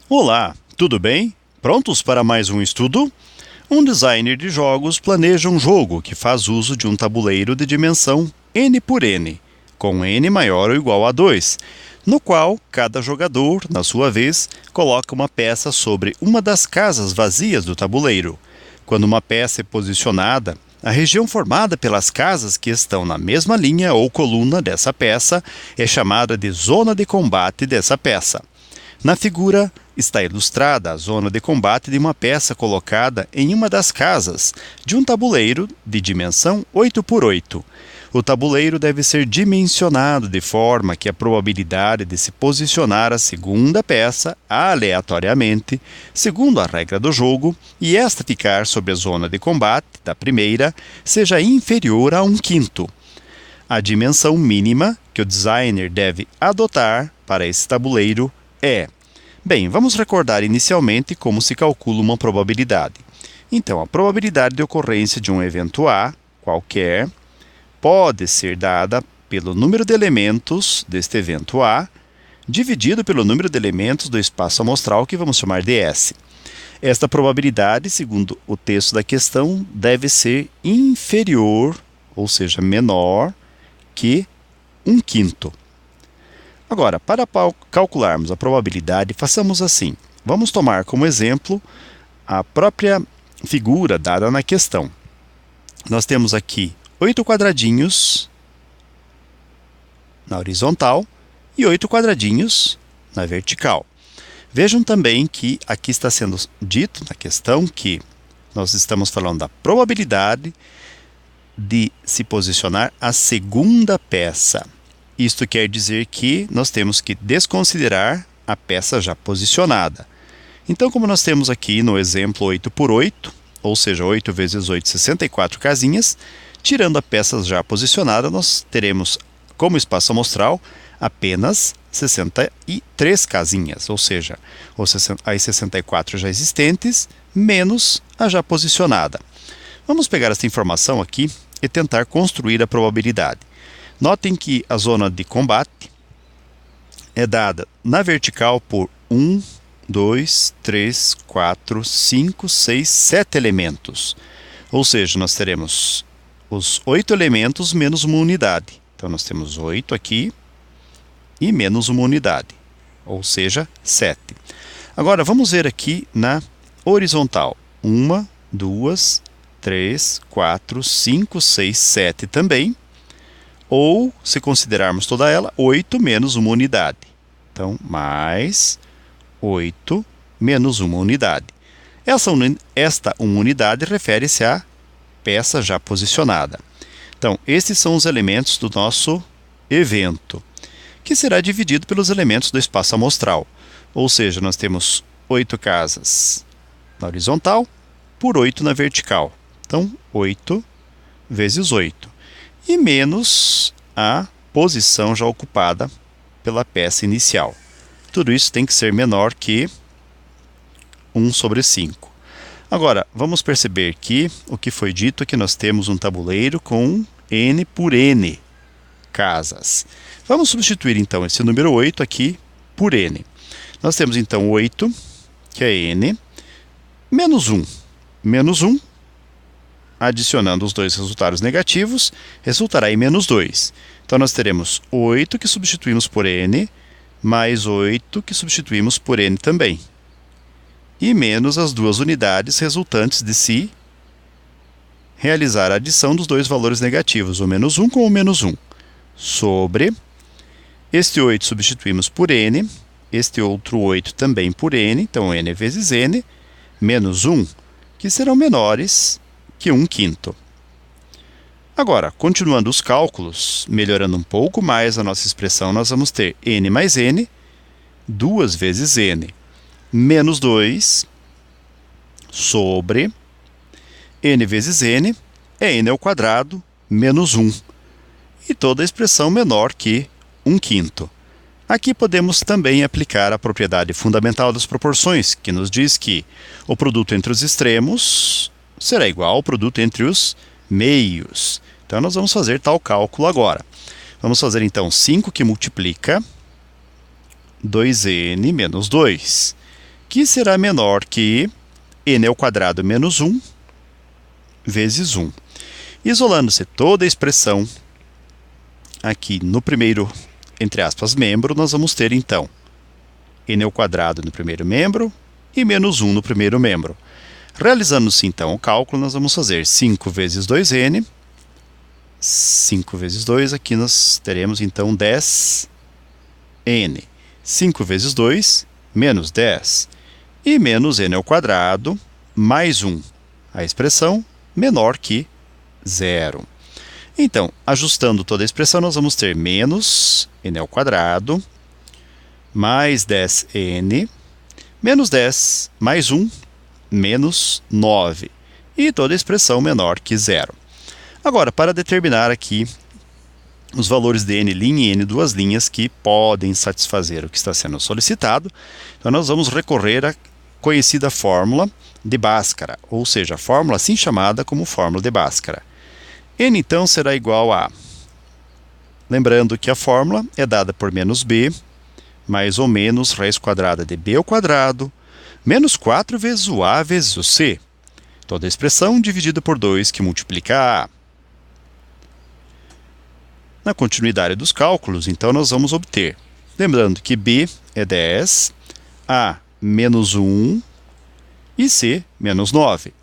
Olá, tudo bem? Prontos para mais um estudo? Um designer de jogos planeja um jogo que faz uso de um tabuleiro de dimensão n por n, com n maior ou igual a 2, no qual cada jogador, na sua vez, coloca uma peça sobre uma das casas vazias do tabuleiro. Quando uma peça é posicionada, a região formada pelas casas que estão na mesma linha ou coluna dessa peça é chamada de zona de combate dessa peça. Na figura está ilustrada a zona de combate de uma peça colocada em uma das casas de um tabuleiro de dimensão 8 por 8. O tabuleiro deve ser dimensionado de forma que a probabilidade de se posicionar a segunda peça aleatoriamente, segundo a regra do jogo, e esta ficar sobre a zona de combate da primeira, seja inferior a 1/5. A dimensão mínima que o designer deve adotar para esse tabuleiro é... Bem, vamos recordar inicialmente como se calcula uma probabilidade. Então, a probabilidade de ocorrência de um evento A, qualquer, pode ser dada pelo número de elementos deste evento A, dividido pelo número de elementos do espaço amostral, que vamos chamar de S. Esta probabilidade, segundo o texto da questão, deve ser inferior, ou seja, menor, que 1/5. Agora, para calcularmos a probabilidade, façamos assim. Vamos tomar como exemplo a própria figura dada na questão. Nós temos aqui 8 quadradinhos na horizontal e 8 quadradinhos na vertical. Vejam também que aqui está sendo dito na questão que nós estamos falando da probabilidade de se posicionar a segunda peça. Isto quer dizer que nós temos que desconsiderar a peça já posicionada. Então, como nós temos aqui no exemplo 8 por 8, ou seja, 8 vezes 8, 64 casinhas, tirando a peça já posicionada, nós teremos como espaço amostral apenas 63 casinhas, ou seja, as 64 já existentes menos a já posicionada. Vamos pegar essa informação aqui e tentar construir a probabilidade. Notem que a zona de combate é dada na vertical por 1, 2, 3, 4, 5, 6, 7 elementos. Ou seja, nós teremos os 8 elementos menos uma unidade. Então, nós temos 8 aqui e menos uma unidade, ou seja, 7. Agora, vamos ver aqui na horizontal. 1, 2, 3, 4, 5, 6, 7 também. Ou, se considerarmos toda ela, 8 menos uma unidade. Então, mais 8 menos uma unidade. Esta uma unidade refere-se à peça já posicionada. Então, estes são os elementos do nosso evento, que será dividido pelos elementos do espaço amostral. Ou seja, nós temos 8 casas na horizontal por 8 na vertical. Então, 8 vezes 8. E menos a posição já ocupada pela peça inicial. Tudo isso tem que ser menor que 1/5. Agora, vamos perceber que o que foi dito é que nós temos um tabuleiro com n por n casas. Vamos substituir então esse número 8 aqui por n. Nós temos então 8, que é n, menos 1. Menos 1, adicionando os dois resultados negativos, resultará em menos 2. Então, nós teremos 8 que substituímos por n, mais 8 que substituímos por n também. E menos as duas unidades resultantes de se realizar a adição dos dois valores negativos, o menos 1 com o menos 1. Sobre este 8 substituímos por n, este outro 8 também por n, então n vezes n, menos 1, que serão menores que 1/5. Agora, continuando os cálculos, melhorando um pouco mais a nossa expressão, nós vamos ter n mais n, 2 vezes n, menos 2, sobre n vezes n, é n ao quadrado, menos 1. E toda a expressão menor que 1/5. Aqui podemos também aplicar a propriedade fundamental das proporções, que nos diz que o produto entre os extremos será igual ao produto entre os meios. Então, nós vamos fazer tal cálculo agora. Vamos fazer, então, 5 que multiplica 2n menos 2. que será menor que n ao quadrado menos 1 vezes 1. Isolando-se toda a expressão aqui no primeiro, entre aspas, membro, nós vamos ter, então, n ao quadrado no primeiro membro e menos 1 no primeiro membro. Realizando-se, então, o cálculo, nós vamos fazer 5 vezes 2n. 5 vezes 2, aqui nós teremos, então, 10n. 5 vezes 2, menos 10. E menos n ao quadrado, mais 1. A expressão menor que 0. Então, ajustando toda a expressão, nós vamos ter menos n ao quadrado, mais 10n, menos 10, mais 1, menos 9. E toda a expressão menor que 0. Agora, para determinar aqui os valores de n' e n duas linhas que podem satisfazer o que está sendo solicitado, então nós vamos recorrer à conhecida fórmula de Bhaskara, ou seja, a fórmula assim chamada como fórmula de Bhaskara. N, então, será igual a... Lembrando que a fórmula é dada por menos b, mais ou menos raiz quadrada de b ao quadrado, menos 4 vezes o a vezes o c. Toda a expressão dividida por 2, que multiplica a. Na continuidade dos cálculos, então, nós vamos obter, lembrando que b é 10, a menos 1 e c menos 9.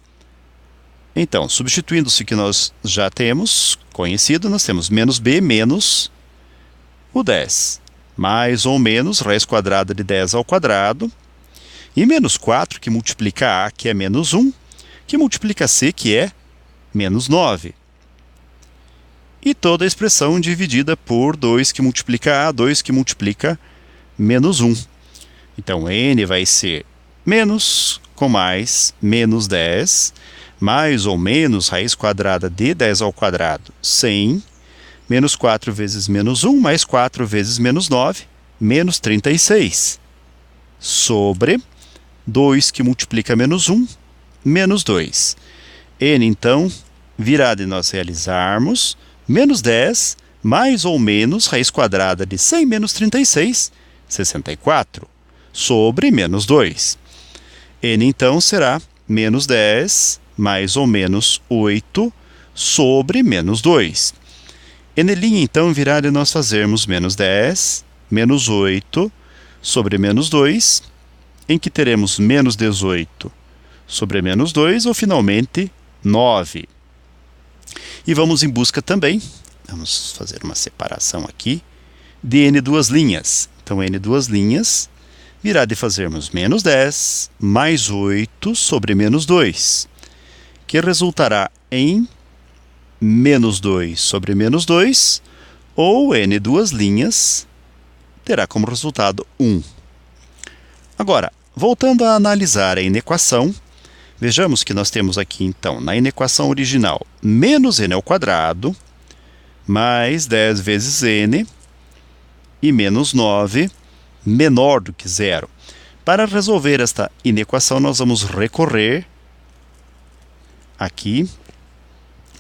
Então, substituindo-se o que nós já temos conhecido, nós temos menos b menos o 10, mais ou menos raiz quadrada de 10 ao quadrado, e menos 4, que multiplica a, que é menos 1, que multiplica c, que é menos 9. E toda a expressão dividida por 2, que multiplica a, 2, que multiplica menos 1. Então, n vai ser menos com mais, menos 10, mais ou menos raiz quadrada de 10 ao quadrado, 100, menos 4 vezes menos 1, mais 4 vezes menos 9, menos 36, sobre 2, que multiplica menos 1, menos 2. N, então, virá de nós realizarmos menos 10, mais ou menos raiz quadrada de 100 menos 36, 64, sobre menos 2. N, então, será menos 10, mais ou menos 8, sobre menos 2. N', então, virá de nós fazermos menos 10, menos 8, sobre menos 2, em que teremos menos 18 sobre menos 2, ou finalmente 9. E vamos em busca também, vamos fazer uma separação aqui, de n duas linhas. Então, n duas linhas virá de fazermos menos 10 mais 8 sobre menos 2, que resultará em menos 2 sobre menos 2, ou n duas linhas terá como resultado 1. Agora, voltando a analisar a inequação, vejamos que nós temos aqui, então, na inequação original, menos n ao quadrado, mais 10 vezes n, e menos 9, menor do que 0. Para resolver esta inequação, nós vamos recorrer aqui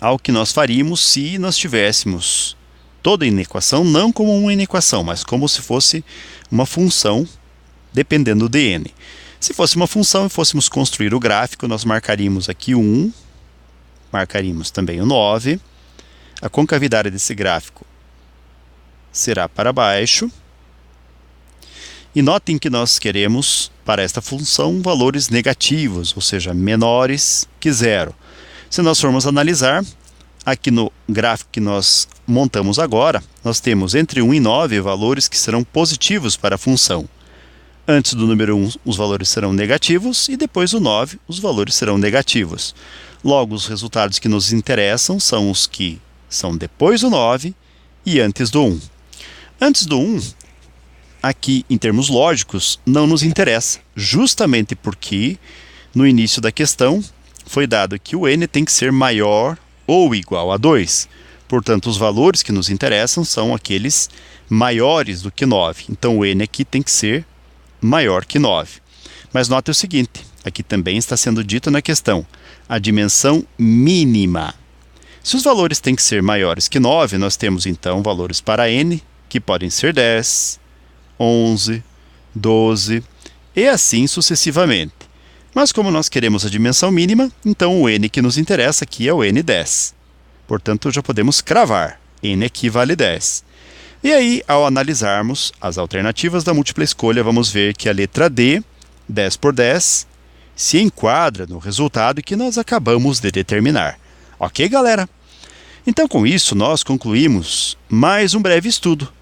ao que nós faríamos se nós tivéssemos toda a inequação, não como uma inequação, mas como se fosse uma função dependendo de n. Se fosse uma função e fôssemos construir o gráfico, nós marcaríamos aqui 1, marcaríamos também o 9, a concavidade desse gráfico será para baixo, e notem que nós queremos, para esta função, valores negativos, ou seja, menores que 0. Se nós formos analisar, aqui no gráfico que nós montamos agora, nós temos entre 1 e 9 valores que serão positivos para a função. Antes do número 1, os valores serão negativos, e depois do 9, os valores serão negativos. Logo, os resultados que nos interessam são os que são depois do 9 e antes do 1. Antes do 1, aqui em termos lógicos, não nos interessa, justamente porque no início da questão foi dado que o n tem que ser maior ou igual a 2. Portanto, os valores que nos interessam são aqueles maiores do que 9. Então, o n aqui tem que ser maior que 9. Mas note o seguinte, aqui também está sendo dito na questão, a dimensão mínima. Se os valores têm que ser maiores que 9, nós temos então valores para n, que podem ser 10, 11, 12 e assim sucessivamente. Mas como nós queremos a dimensão mínima, então o n que nos interessa aqui é o n10. Portanto, já podemos cravar, n equivale 10. E aí, ao analisarmos as alternativas da múltipla escolha, vamos ver que a letra D, 10 por 10, se enquadra no resultado que nós acabamos de determinar. Ok, galera? Então, com isso, nós concluímos mais um breve estudo.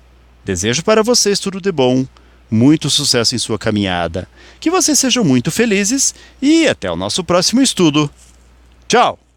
Desejo para vocês tudo de bom, muito sucesso em sua caminhada, que vocês sejam muito felizes e até o nosso próximo estudo. Tchau!